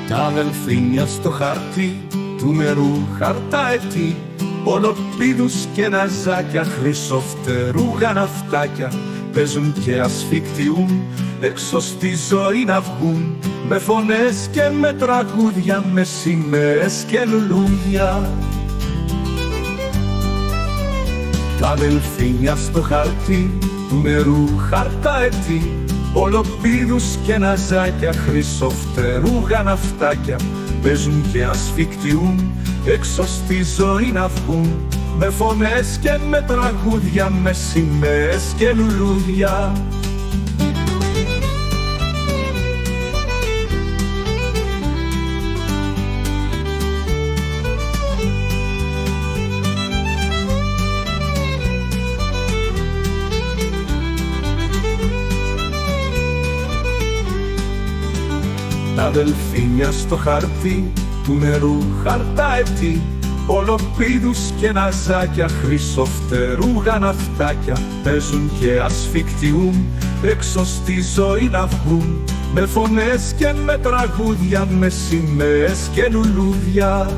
Τα δελφίνια στο χαρτί του νερού χαρταετή, ολοπίδους και ναζάκια, χρυσοφτερούγα ναυτάκια, παίζουν και ασφικτιούν, έξω στη ζωή να βγουν, με φωνές και με τραγούδια, με σημαίες και λουλούδια. Τα δελφίνια στο χαρτί του νερού χαρταετή, ολοπίδους και ναζάκια, χρυσοφτερούγα ναυτάκια, παίζουν και ασφικτιούν, έξω στη ζωή να βγουν, με φωνές και με τραγούδια, με σημαίες και λουλούδια. Τα δελφίνια στο χαρτί του νερού χαρταετή, ολοπίδους και ναζάκια, χρυσοφτερούγα ναυτάκια, παίζουν και ασφικτιούν, έξω στη ζωή να βγουν, με φωνές και με τραγούδια, με σημαίες και λουλούδια.